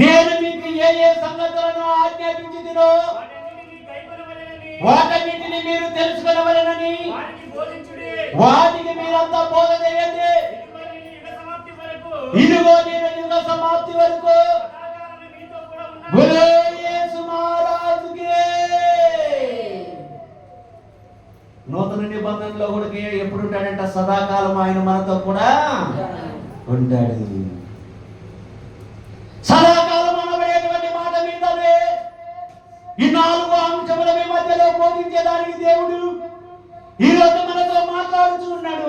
నేను మీకు ఏ ఏ సంగతులను ఆజ్ఞాపించితినో వాటన్నిటిని మీరు తెలుసుకొనవలెనని వాటికి మీరంతా బోధ చేయండి. ఇదిగో నేను యుగ సమాప్తి వరకు యేసు మహారాజుకి. నూతన నిబంధనలో కూడా ఎప్పుడు ఉంటాడంట? సదాకాలం ఆయన మనతో కూడా ఉంటాడు. సదాకాలం అనబడేటువంటి మాట మీదనే ఈ 4 అంశముల మధ్యలో బోధించేదానికి దేవుడు ఈరోజు మనతో మాట్లాడుతున్నాడు.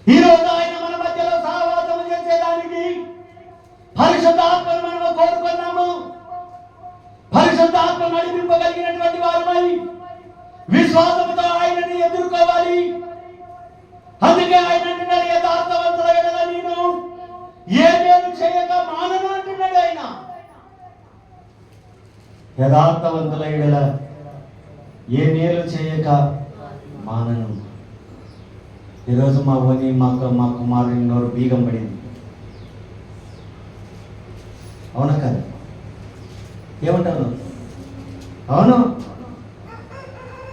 ఈరోజు ఆయన మన మధ్యలో సహవాసం చేసేదానికి పరిశుద్ధాత్మను మనము కోరుకున్నాము. పరిశుద్ధాత్మ నడిపింపగలిగినటువంటి వారమై విశ్వాసంతో ఆయనని ఎదుర్కోవాలి. అందుకే ఆయన అంటున్నాడు, యథార్థవంతుల ఎడల నేను ఏ మేలు చేయక మానను అంటున్నాడు. ఆయన యథార్థవంతుల ఎడల ఏ మేలు చేయక మానను. ఈరోజు మా కుమారుని నోరు బీగం పడింది. అవునా కదా? ఏమంటాను? అవును.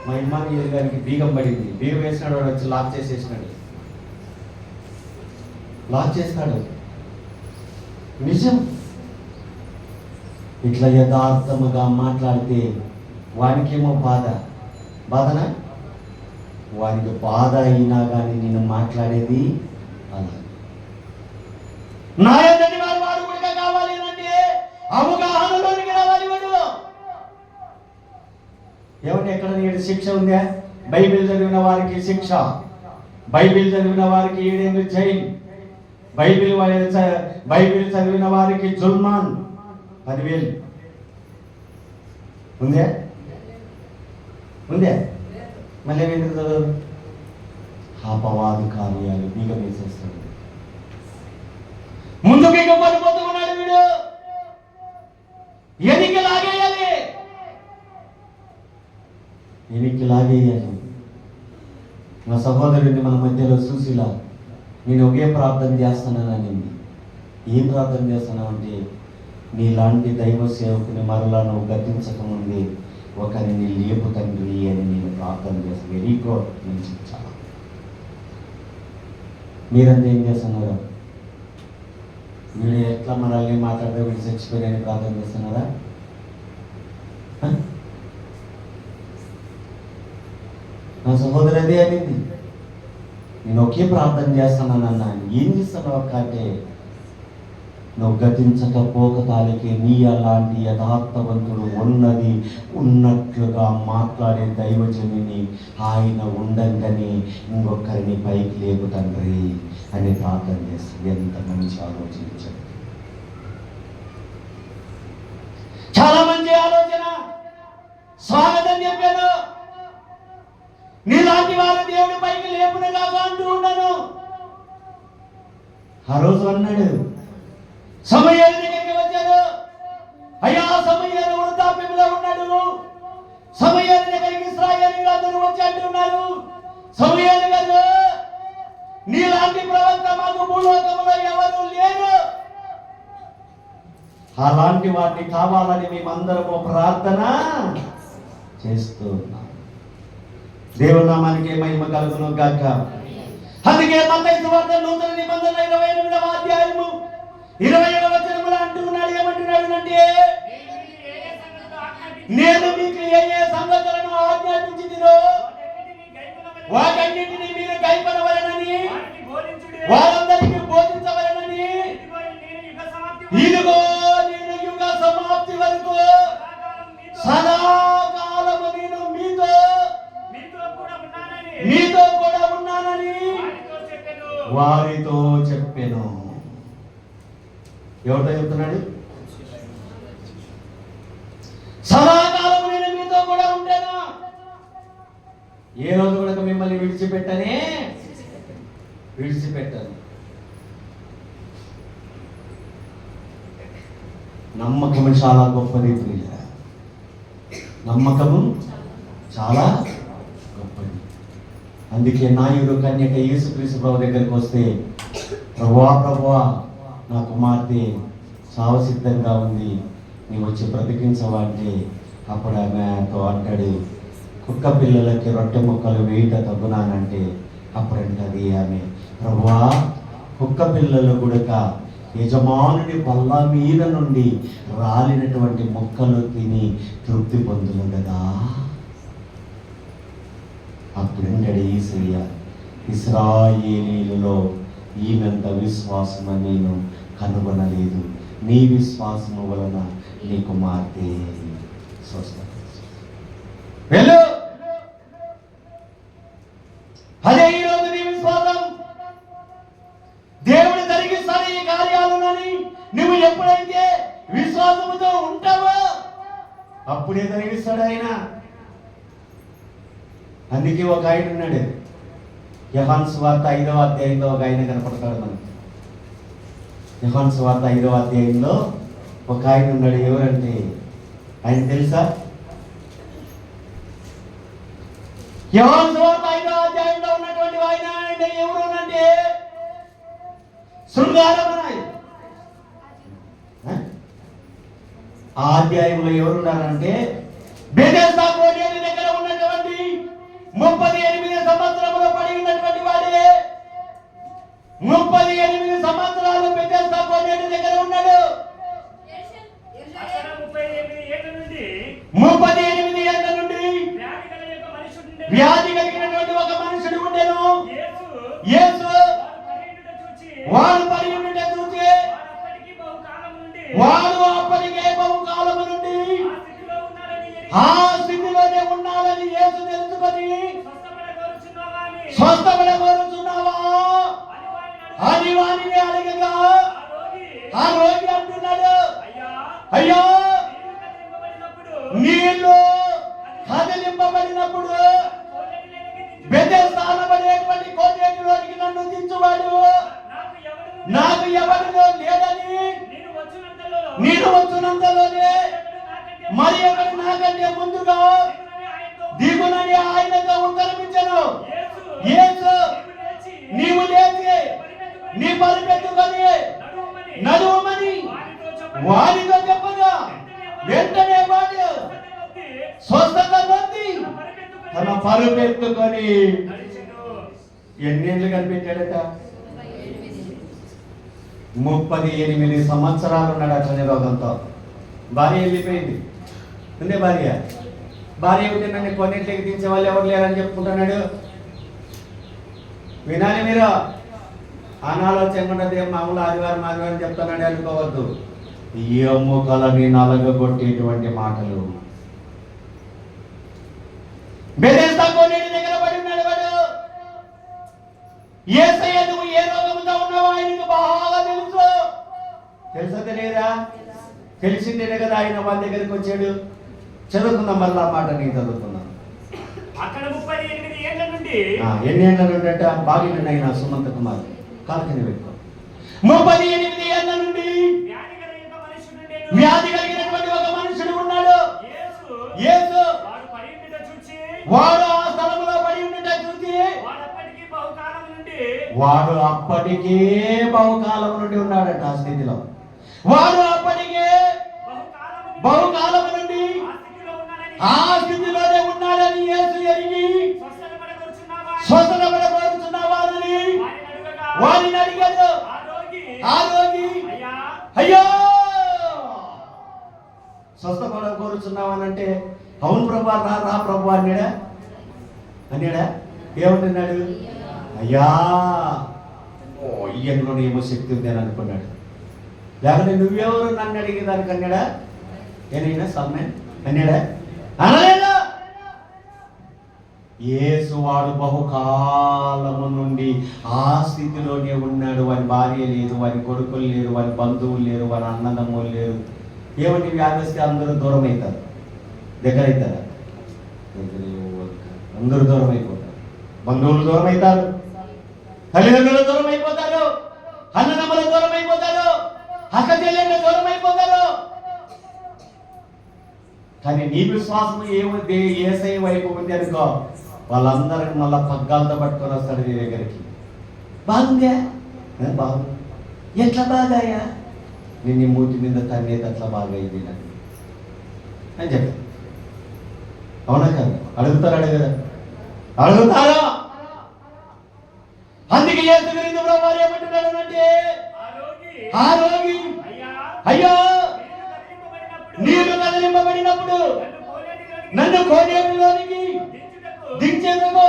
మా ఇమ్మానుయేలు గారికి బీగం పడింది. బీగం వేసినాడు, వాడు వచ్చి లాక్ చేసేసినాడు. లాక్ చేస్తాడు. నిజం. ఇట్లా యథార్థముగా మాట్లాడితే వానికేమో బాధనా? వానికి బాధ అయినా కానీ నేను మాట్లాడేది అలా. నాయనని వారు కూడా కావాలి అంటే అవగాహనలోనికి రావాలి. వాడు ఏమంటే ఎక్కడ నేడు శిక్ష ఉందా? బైబిల్ చదివిన వారికి శిక్ష, బైబిల్ చదివిన వారికి 7 ఏళ్ళు జైలు, బైబిల్ చదివిన వారికి జుల్మాన్ 10,000 ఉందే. మళ్ళీ ఎందుకు అపవాది కార్యాలు బీగం వేసేస్తాడు. ముందుకు ఇక పడిపోతూ ఉన్నాడు వీడు. ఎనికి లాగేయాలి. నా సహోదరుడిని మన మధ్యలో చూసిలా నేను ఒకే ప్రార్థన చేస్తున్నానని. ఏం ప్రార్థన చేస్తున్నావంటే, నీలాంటి దైవ సేవకుని మరలా నువ్వు గతించకముందే ఒకరిని లేపు తండ్రి అని నేను ప్రార్థన చేస్తాను. Very good. నుంచి చాలా మీరంతా ఏం చేస్తున్నారా? వీడు ఎట్లా మనల్ని మాట్లాడితే వీడు చచ్చిపోయారని ప్రార్థన చేస్తున్నారా? నా సహోదరు అదే అనేది. నేను ఒకే ప్రార్థన చేస్తున్నానన్నా. ఏం చేస్తున్నావు అంటే, నువ్వు గతించకపోక తాలికే నీ అలాంటి యథార్థవంతుడు ఉన్నట్లుగా మాట్లాడే దైవజనుని ఆయన ఉండంగానే ఇంకొకరిని పైకి లేపు తండ్రి అని ప్రార్థన చేస్తుంది. ఎంత మంచి ఆలోచించాడు. చాలా మంచి ఆలోచన. స్వాగతం చెప్పాను. నీలాంటి వారు దేవుడి పైకి లేపునగా అంటూ ఉన్నాను. ఆ రోజు అన్నాడు, సమయాల దగ్గరికి వచ్చాడు. అయ్యా, సమయాలు వృద్ధాప్యంలో ఉన్నాడు. సమయాల దగ్గరికి ఇశ్రాయేలీయులు అందరూ వచ్చి అంటున్నారు, సమయాలు గారు, నీలాంటి ప్రవక్త మాకు భూలోకంలో ఎవరు లేరు. అలాంటి వాటిని కావాలని మేమందరము ప్రార్థన చేస్తూ ఉన్నాం. దేవుని నామానికి మహిమ కలుగును గాక. అందుకే మత్తయి సువార్త నూతన నిబంధన 28వ అధ్యాయము 20వ వచనములో అంటున్నాడు. ఏమంటున్నాడు అంటే, నేను మీకు ఏ ఏ సంగతులను ఆజ్ఞాపించితినో వాటన్నిటిని మీరు కైకొనవలెనని వారందరికీ బోధించవలెనని, ఇదిగో నేను యుగ సమాప్తి వరకు సదాకాలము నేను మీతో కూడా ఉన్నానని వారితో చెప్పెను. ఎవరితో చెప్తున్నాడు? సదాకాలం నేను మీతో కూడా ఉంటాను. ఏ రోజు కూడా మిమ్మల్ని విడిచిపెట్టాను. నమ్మకము చాలా గొప్పది ప్రియ. నమ్మకము చాలా గొప్పది. అందుకే నాయుడు కన్యక యేసుక్రీస్తు ప్రభు దగ్గరికి వస్తే, ప్రభువా నా కుమార్తె సావసిద్ధంగా ఉంది, నీవు వచ్చి బ్రతికించవా అంటే అప్పుడు ఆమెతో అంటాడు, కుక్క పిల్లలకి రొట్టె ముక్కలు వేయుట తగ్గునానంటే అప్పుడంటది ఆమె, ప్రభువా కుక్క పిల్లలు గుడక యజమానుడి బల్ల మీద నుండి రాలినటువంటి ముక్కలు తిని తృప్తి పొందును కదా. అప్పుడంటాడు యేసయ్య, ఇశ్రాయేలీయులలో ఈమెంత విశ్వాసము నేను కనుగొనలేదు, నీ విశ్వాసము వలన నీ కుమార్తె స్వస్థ. వెళ్ళు, అదే ఈరోజు నీ విశ్వాసం. దేవుడు జరిగిస్తాడు ఈ కార్యాలని నువ్వు ఎప్పుడైతే విశ్వాసముతో ఉంటావో అప్పుడే జరిగిస్తాడు ఆయన. అందుకే ఒక ఆయన ఉన్నాడు, యోహాను సువార్త 5వ అధ్యాయంలో ఒక ఆయన కనపడతాడు మనకి. యోహాను సువార్త 5వ అధ్యాయంలో ఒక ఆయన ఉన్నాడు. ఎవరంటే ఆయన తెలుసా? యోహాను సువార్త 5వ అధ్యాయంలో ఉన్నటువంటి ఆయన ఎవరు అంటే శృంగారమనాయి. ఆ అధ్యాయంలో ఎవరున్నారంటే బెథెస్దా కోనేరు దగ్గర ఉన్నటువంటి 38 సంవత్సరములు పడి ఉన్నటువంటి వాడే. 38 సంవత్సరాలు బెథెస్దా కోనేరు దగ్గర ఉన్నాడు. 38 ఏళ్ల నుండి వ్యాధి కలిగినటువంటి ఒక మనుషుడు ఉండెను. యేసు వాడు పడి ఉండుట చూసి వాడు అప్పటికే బహుకాలము నుండి ఆ స్థితిలోనే ఉన్నాడని యేసు తెలుసుకొని, స్వస్థపడగోరుచున్నావా అని వారిని అడగగా ఆ రోగి అంటున్నాడు, అయ్యా నీళ్ళు కదిలింపబడినప్పుడు బెథెస్దానబడేటువంటి కోనేటిలోనికి నన్ను దించువాడు నాకు ఎవరిలో లేదని, నేను వచ్చినంతలోనే మరి ఒకటి నాకంటే ముందుగా దిగునని ఆయనతో ఉత్తరమిచ్చాను. యేసు నీవు లేచి నీ పరిపెట్టుకొని నడువమని వారితో చెప్పగా వెంటనే వాడు స్వస్థత పొంది తన పరుపెత్తుకొని ఎన్నేళ్ళు కనిపించాడట? 38 సంవత్సరాలు ఉన్నాడు అట్లనే రోగంతో. భార్య వెళ్ళిపోయింది. ఉండే భార్య ఉంటే నన్ను కొన్నింటికి దించే వాళ్ళు ఎవరు లేరని చెప్పుకుంటున్నాడు. వినాలి మీరు, అనాలోచన మామూలు ఆదివారం చెప్తున్నాడు అనుకోవద్దు. ఈ ఎముకలని నలగొట్టేటువంటి మాటలు. బెథెస్దా కోనేరు దగ్గర పడి ఉన్నాడు వాడు. యేసయ్య నువ్వు ఏ రోగంతో ఉన్నావో ఆయనకు బాగా తెలుసు. తెలుసా తెలియదా? తెలిసిందేనే కదా ఆయన వాళ్ళ దగ్గరికి వచ్చాడు. చదువుకుందాం మళ్ళీ ఆ మాట నేను చదువుకున్నాను. అక్కడ 38 ఏళ్ల నుండి ఎన్ని ఏళ్ళ నుండి అంటే బాగా ఆయన సుమంత కుమార్ కాలకని పెట్టుకో. 38 ఏళ్ల నుండి వ్యాధి కలిగినటువంటి ఒక మనుషుడు ఉన్నాడు. యేసు వాడు ఆ స్థలంలో పడి ఉండుట చూసి వాడు అప్పటికే బహుకాలం నుండి ఉన్నాడట. ఆ స్థితిలో వాడు అప్పటికే బహుకాలం నుండి ఆ స్థితిలోనే ఉన్నాడని యేసు ఎరిగి స్వస్థపడగోరుచున్నావారని వారిని అడిగాడు. ఆ రోగి అయ్యో స్వస్థపడగోరుచున్నావనంటే అవును ప్రభా రా ప్రభు అన్నాడా? ఏమంటున్నాడు? అయ్యా ఈయనలోనే ఏమో శక్తి ఉంది అని అనుకున్నాడు. లేకపోతే నువ్వెవరు నన్ను అడిగేదానికి అన్నాడా? ఏనైనా సమ్మె అన్నాడా? అనలేదా? యేసు వాడు బహుకాలము నుండి ఆ స్థితిలోనే ఉన్నాడు. వారి భార్య లేదు, వారి కొడుకులు లేరు, వారి బంధువులు లేరు, వారి అన్నదమ్ములు లేరు. ఏమంటే వ్యాధిస్తే అందరూ దూరం అవుతారు, దగ్గర అవుతారా? అందరూ దూరం అయిపోతారు. బంధువులు దూరం అవుతారు, తల్లిదండ్రులు దూరం అయిపోతారు, అన్నదమ్ములు దూరం అయిపోతారు, అక్క చెల్లెళ్ళు దూరం అయిపోతారు. కానీ నీ విశ్వాసం ఏముంది? యేసయ్య వైపు ఉంది అనుకో, వాళ్ళందరిని మళ్ళా పగ్గాలతో పట్టుకొని వస్తాడు నీ దగ్గరికి. బాగుందే? బాగుంది. ఎట్లా బాగాయా? నేను ఈ మూతి మీద తన్నేది అట్లా బాగా అయింది నాకు అని చెప్పి. అవునా కాదు? అడుగుతారా? అందుకే యేసు క్రీస్తు ప్రభువారు ఏమంటున్నాడంటే, ఆ రోగి అయ్యా నీళ్లు కదిలింపబడినప్పుడు నన్ను కోనేటిలోనికి దించేందుకు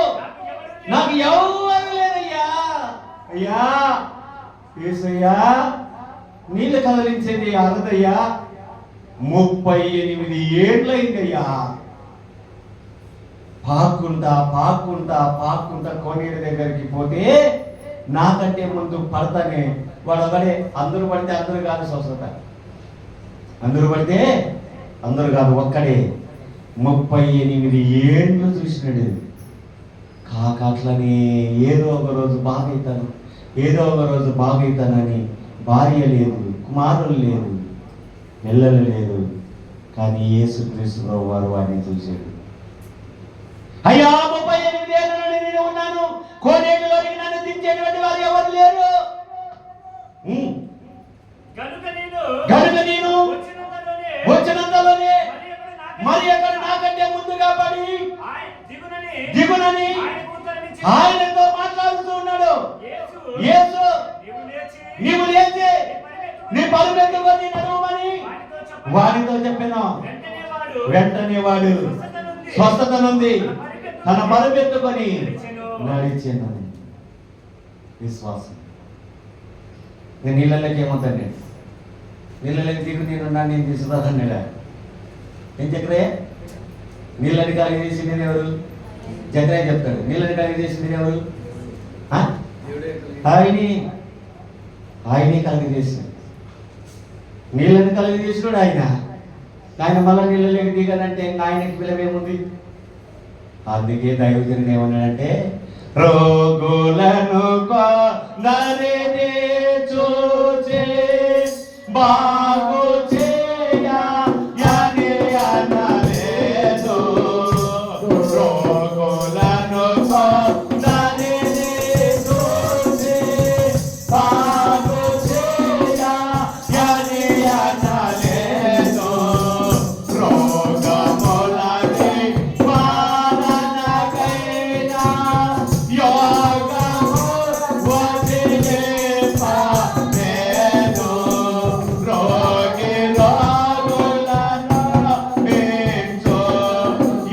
నాకు ఎవరు లేదయ్యా. అయ్యా యేసయ్యా, నీళ్లు కదిలించేది అరదయ్యా, 38 ఏళ్ళైందయ్యా. పాక్కుంటా కోనేరు దగ్గరికి పోతే నాకంటే ముందు పడతానే వాడు ఒకడే. అందరూ పడితే అందరూ కాదు స్వస్థత, అందరూ పడితే అందరూ కాదు, ఒక్కడే 38 ఏళ్ళు చూసినాడు. అట్లనే ఏదో ఒక రోజు బాగైతానని భార్య లేదు, కుమారులు లేదు, పిల్లలు లేదు. కానీ యేసుక్రీస్తు ప్రభువారు వాడిని చూశాడు. అయ్యా 38 ఏళ్ళ నుండి నేను ఉన్నాను, కోనేటిలోనికి నన్ను దించేటువంటి వారు ఎవరు లేరు. కనుక నేను వచ్చినంతలోనే మరి అక్కడ నాకంటే ముందుగా పడి దిగునని ఆయనతో మాట్లాడుతూ ఉన్నాడు. యేసు నీవు లేచి నీ పరుపెత్తుకొని నడవమని వాడితో చెప్పాను. వెంటనే వాడు స్వస్థత నుండి తన పరుపెత్తుకొని నడిచేనని విశ్వాసం. నేను నీళ్ళకి ఏమవుతాను, నీళ్ళకి దిగు నేనున్నాను, నేను తీసుకురాదన్నాడా? ఏం చక్రయ్య? నీళ్ళని కలిగి చేసింది ఎవరు? చక్రయ్య చెప్తాడు. నీళ్ళని కలిగి చేసింది ఎవరు? ఆయనే కలిగి చేసినాడు. నీళ్ళని కలిగి చేసినాడు ఆయన మళ్ళీ నీళ్ళకి దిగానంటే ఆయనకి పిల్లమేముంది? అందుకే దైవజనుడు ఏమన్నాడంటే, రోగులను కొందరిని చూచి బాగు చేయని అనలేదు. రోగులను కొందరిని చూచి బాగు చేయని అనలేదు. రోగములని వాననకైనా యోగము వదిలిపలేదు. రోగి రోగులను మించు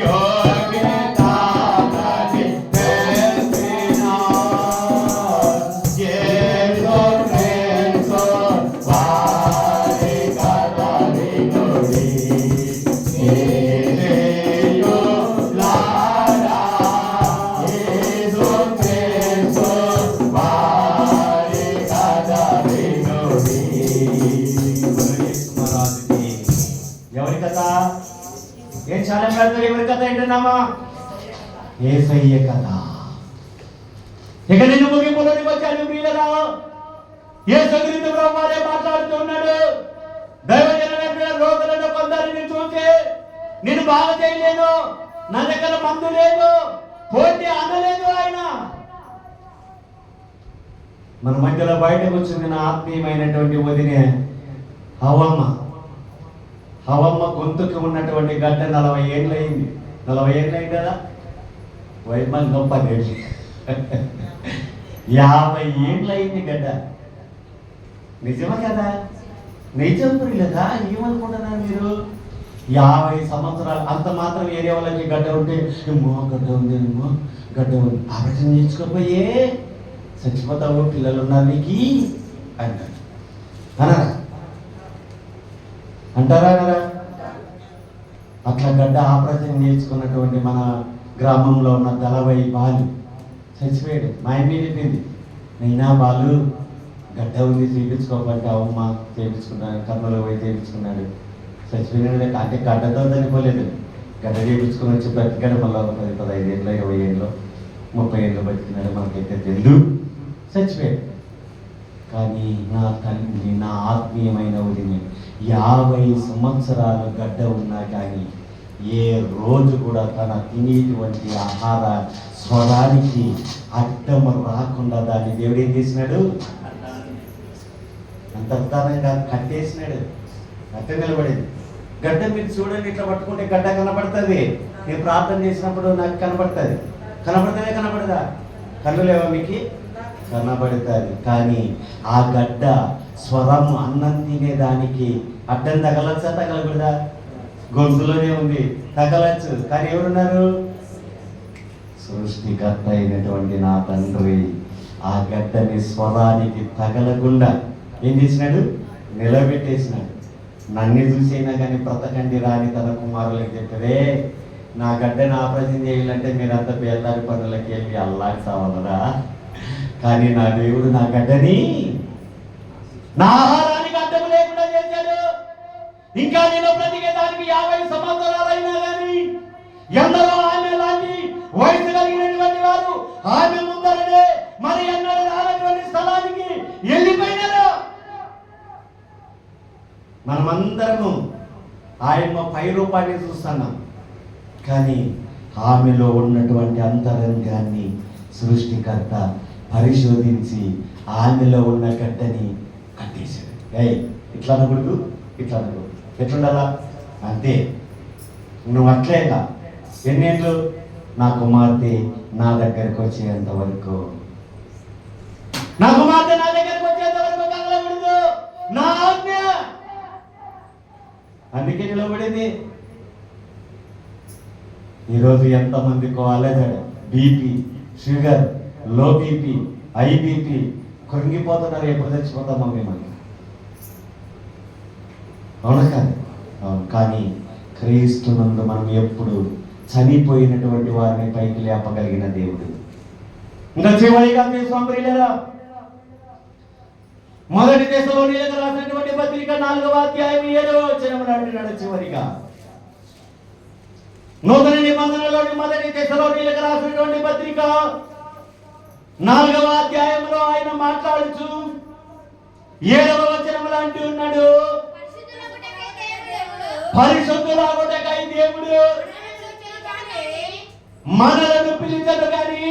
యోగి తానని తెలిసిన యేసు క్రీస్తు వారి కదలినుడి. ఏలేయులారా యేసు క్రీస్తు వారి కదలినుడి. యేసుమహారాజుకి ఎవరి కథ? ఏం చాలా పెడతారు? ఎవరి కథ ఏంటన్నామా? యేసయ్య కథ. ఇక నిన్ను ముగింపులోనికి వచ్చాను ప్రియులారా. యేసుక్రీస్తు ప్రభువారే మాట్లాడుతూ ఉన్నాడు. దైవజనులైన రోగులను కొందరిని చూసి నేను బాగా చేయలేను, నా దగ్గర మందు లేదు, పోటీ అనలేదు ఆయన. మన మధ్యలో బయటకు వచ్చింది నా ఆత్మీయమైనటువంటి వదినే హవమ్మ గొంతుకు ఉన్నటువంటి గడ్డ 40 ఏళ్ళు అయింది. 40 ఏళ్ళు అయింది కదా, వైద్యం గొప్ప 50 ఏళ్ళు అయింది గడ్డ. నిజమే కదా? నిజం లేదా? ఏమనుకుంటున్నారు మీరు? 50 సంవత్సరాలు అంత మాత్రం ఏరియా వాళ్ళకి గడ్డ ఉంటే గడ్డ ఉంది ఆపరేషన్ చేసుకోపోయే చచ్చిపోతావు, పిల్లలు ఉన్నారు నీకు అంటారా? అట్లా గడ్డ ఆపరేషన్ చేసుకున్నటువంటి మన గ్రామంలో ఉన్న దళవై బాలు చచ్చిపోయాడు. మా అమ్మ చెప్పింది, నైనా బాలు గడ్డ ఉంది చేయించుకోకపోతే అమ్మ చేయించుకున్నాడు, కర్నూలు పోయి చేయించుకున్నాడు, చచ్చిపోయినాడు. అంటే గడ్డతో చనిపోలేదు, గడ్డ చేయించుకుని వచ్చి బ్రతికాడు. మళ్ళీ ఒక 15 ఏళ్ళు 20 ఏళ్ళు 30 ఏళ్ళు బతికినాడు, మనకైతే తెలుసు. చచ్చిపోయాడు. కానీ నా తల్లి, నా ఆత్మీయమైన వదిని 50 సంవత్సరాలు గడ్డ ఉన్నా కానీ ఏ రోజు కూడా తన తినేటువంటి ఆహార స్వరానికి అడ్డం రాకుండా దాన్ని దేవుడు ఏం చేసినాడు? అంతర్ధానంగా కట్టేసినాడు. అట్టే నిలబడింది. గడ్డ మీరు చూడండి, ఇట్లా పట్టుకుంటే గడ్డ కనపడుతుంది. నేను ప్రార్థన చేసినప్పుడు నాకు కనపడుతుంది. కనపడుతుందే కనపడదా? కళ్ళు లేవా మీకు? కనబడుతుంది. కానీ ఆ గడ్డ స్వరం అన్నం తినేదానికి అడ్డం తగలచ్చా తగలకూడదా? గొంతులోనే ఉంది, తగలచ్చు. కానీ ఎవరున్నారు? సృష్టికర్త అయినటువంటి నా తండ్రి ఆ గడ్డని స్వరానికి తగలకుండా ఏం చేసినాడు? నిలబెట్టేసినాడు. నన్ను చూసైనా కానీ బ్రతకండి రాని తన కుమారులకు చెప్పరే, నా గడ్డని ఆపరేషన్ చేయాలంటే మీరంతా బేల్దారి పనులకి వెళ్ళి అల్లాడి సావాలరా. కానీ నా దేవుడు నా గడ్డని నా ఆహారానికి అడ్డం లేకుండా చేశాడు. ఇంకా నేను బ్రతికే దానికి 50 సంవత్సరాలైనా కానీ ఎందరో ఆమె లాంటి వయసు కలిగినటువంటి వారు ఆమె ముందరనే మరి ఎన్నడూ రానటువంటి స్థలానికి వెళ్ళిపోయినారు. మనమందరము ఆయన పై రూపాన్ని చూస్తున్నాం, కానీ ఆమెలో ఉన్నటువంటి అంతరంగాన్ని సృష్టికర్త పరిశోధించి ఆమెలో ఉన్న గడ్డని కట్టేశాడు. ఇట్లా అనకూడదు, ఇట్లా అనకూడదు, ఎట్లుండాలా అంతే. నువ్వు అట్లేగా ఎన్నేళ్ళు? నా కుమార్తె నా దగ్గరకు వచ్చేంత వరకు, నా కుమార్తె నా దగ్గరకు వచ్చేంత వరకు కదలకూడదు, నా ఆజ్ఞ. అందుకే నిలబడింది. ఈరోజు ఎంతమందికో అలజడి, BP, sugar, low BP, high BP, కృంగిపోతున్నారు. ఎప్పుడు చచ్చిపోతామో మేము? అవునా కాదు? అవును. కానీ క్రీస్తునందు మనం ఎప్పుడు చనిపోయినటువంటి వారిని పైకి లేపగలిగిన దేవుడు. ఇంకా చివరిగా ప్రియులారా, మొదటి దశలోనిలకు రాసినటువంటి పత్రిక 4వ అధ్యాయం 7వ వచనం అంటున్నాడు చివరిగా. నూతన నిబంధనలోని మొదటి దశలోనిలకు రాసినటువంటి పత్రిక 4వ అధ్యాయంలో ఆయన మాట్లాడుచు 7వ వచనంలో అంటూ ఉన్నాడు, పరిశుద్ధులాగుటకై దేవుడు మనలను పిలిచడు కానీ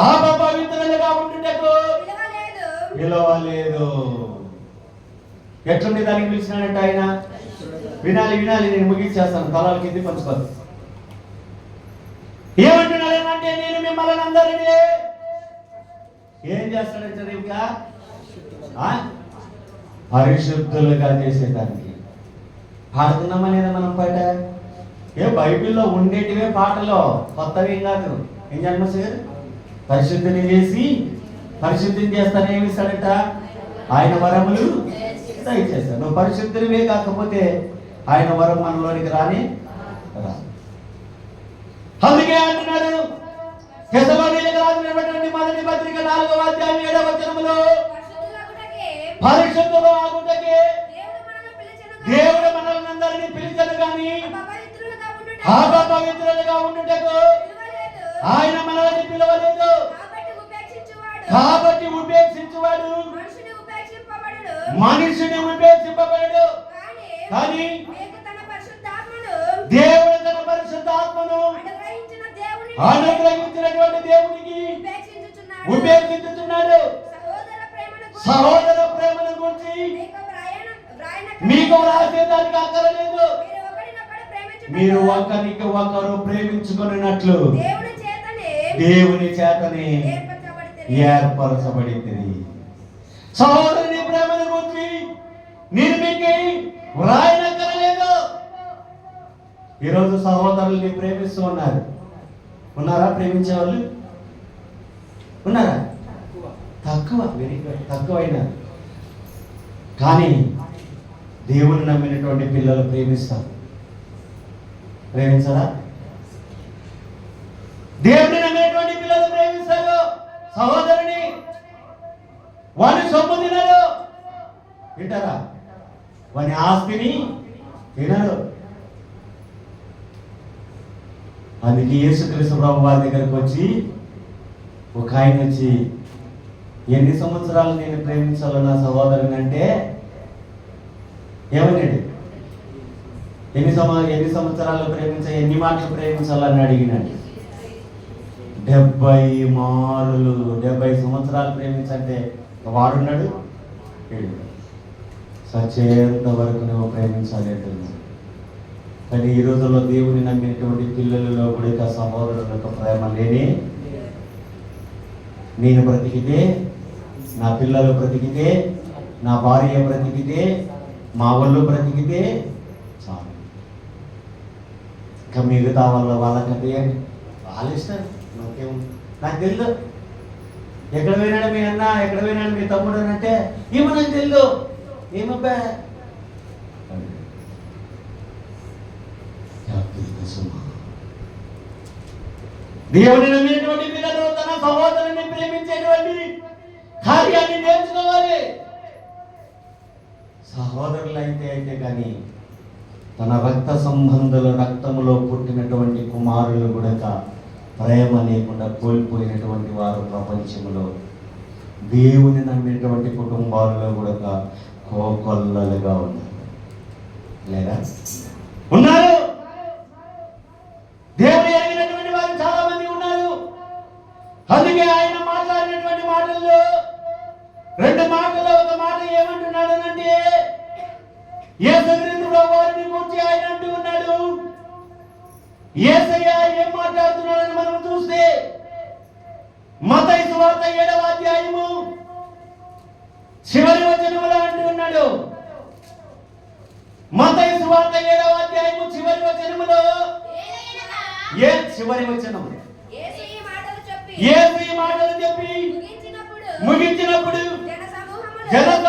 అపవిత్రులుగా ఉండుటకు పిలవలేదు. ఎట్లుంది దానికి పిలిచినాడంటే ఆయన? వినాలి వినాలి, నేను ముగించేస్తాను. తలాల కింది పంచుకోదు. ఏమంటున్నాడు ఏమంటే, నేను మిమ్మల్ని అందరినీ ఏం చేస్తాడంటే ఇంకా పరిశుద్ధులుగా చేసేదానికి. పాడుతున్నామా లేదా మనం పాట? బైబిల్లో ఉండేటివే పాటలో, కొత్తవి ఏం కాదు. ఏం జన్మస్ గారు పరిశుద్ధిని చేసి పరిశుద్ధిని చేస్తానే ఏమిస్తాడట? ఆయన వరములు దయచేస్తాడు. నువ్వు పరిశుద్ధినివే కాకపోతే ఆయన వరం మనలోనికి రాని రా. అందుకే అంటున్నాడు తెస్సలోనికీయులకు రాసినటువంటి మొదటి పత్రిక 4వ అధ్యాయం 7వ వచనములో, పరిశుద్ధులు ఆగుటకే దేవుడు మనల్ని అందరినీ పిలిచెను గాని అపవిత్రులుగా ఉండుటకు ఆయన మనల్ని పిలవలేదు. కాబట్టి ఉపేక్షించువాడు మనిషిని ఉపేక్షింపబడడు. కానీ దేవుడు తన పరిశుద్ధాత్మను అనుగ్రహించినటువంటి దేవునికి ఉపేక్షించుచున్నాడు. సహోదర ప్రేమను గురించి మీకు రాసేదానికి అక్కరలేదు. మీరు ఒకరికి ఒకరు ప్రేమించుకున్నట్లు దేవుని చేతనే ఏర్పరచబడింది. సహోదరుని ప్రేమను గురించి నేను మీకు వ్రాయనక్కరలేదు. ఈరోజు సహోదరుల్ని ప్రేమిస్తూ ఉన్నారు. ఉన్నారా? ప్రేమించే వాళ్ళు ఉన్నారా? తక్కువ, వెరీ గుడ్, తక్కువైనా. కానీ దేవుని నమ్మినటువంటి పిల్లలు ప్రేమిస్తారు. ప్రేమించరా? దేవుని నమ్మినటువంటి పిల్లలు ప్రేమిస్తారు. సహోదరుని వాని సొమ్ము తినరు, తింటారా? వాని ఆస్తిని తినరు. అందుకే యేసుక్రీస్తు ప్రభు వారి దగ్గరకు వచ్చి ఒక ఆయన వచ్చి, ఎన్ని సంవత్సరాలు నేను ప్రేమించాలో నా సహోదరుని అంటే ఏమన్నాడు? ఎన్ని సంవత్సరాలు ప్రేమించాలి, ఎన్ని మాటలు ప్రేమించాలని అడిగినాడు. 70 మారులు. 70 సంవత్సరాలు ప్రేమించంటే వాడున్నాడు. సచేంత వరకు నువ్వు ప్రేమించాలి అంటున్నావు. కానీ ఈ రోజుల్లో దేవుని నమ్మినటువంటి పిల్లలలో కూడా సహోదరులకు ప్రేమ లేని, నేను బ్రతికితే, నా పిల్లలు బ్రతికితే, నా భార్య బ్రతికితే, మా వాళ్ళు బ్రతికితే చాలు. ఇంకా మిగతా వాళ్ళకంటే వాళ్ళ ఇష్టం, నాకేముంది, నాకు తెలియదు. ఎక్కడ పోయినాడు మీ అన్న, ఎక్కడ పోయినాడు మీ తమ్ముడు అని అంటే ఏమో నాకు తెలియదు. ఏమబ్బా దేవుని నమ్మినటువంటి పిల్లలు తన సహోదరుని ప్రేమించేటువంటి కార్యాన్ని నేర్చుకోవాలి. సహోదరులు అయితే కానీ తన రక్త సంబంధుల రక్తములో పుట్టినటువంటి కుమారులు కూడా ప్రేమ లేకుండా కోల్పోయినటువంటి వారు ప్రపంచంలో, దేవుని నమ్మినటువంటి కుటుంబాలలో కూడా కోకొల్లలుగా ఉన్నారు. లేదా ఉన్నారు. దేవుని ఎరిగినటువంటి వారు చాలా మంది ఉన్నారు. అందుకే ఆయన మాట్లాడినటువంటి మాటల్లో 2 మాటల్లో ఒక మాట ఏమంటున్నాడు అంటే, యేసుక్రీస్తులో వారిని గురించి ఆయన అంటూ ఉన్నాడు. యేసయ్య ఏం మాట్లాడుతున్నాడని మనం చూస్తే మత్తయి సువార్త 7వ అధ్యాయము చివరి వచనములో అంటూ ఉన్నాడు. మత్తయి సువార్త 7వ అధ్యాయము చివరి వచనములో చివరి వచనం, యేసు ఈ మాటలు చెప్పి ముగించినప్పుడు జన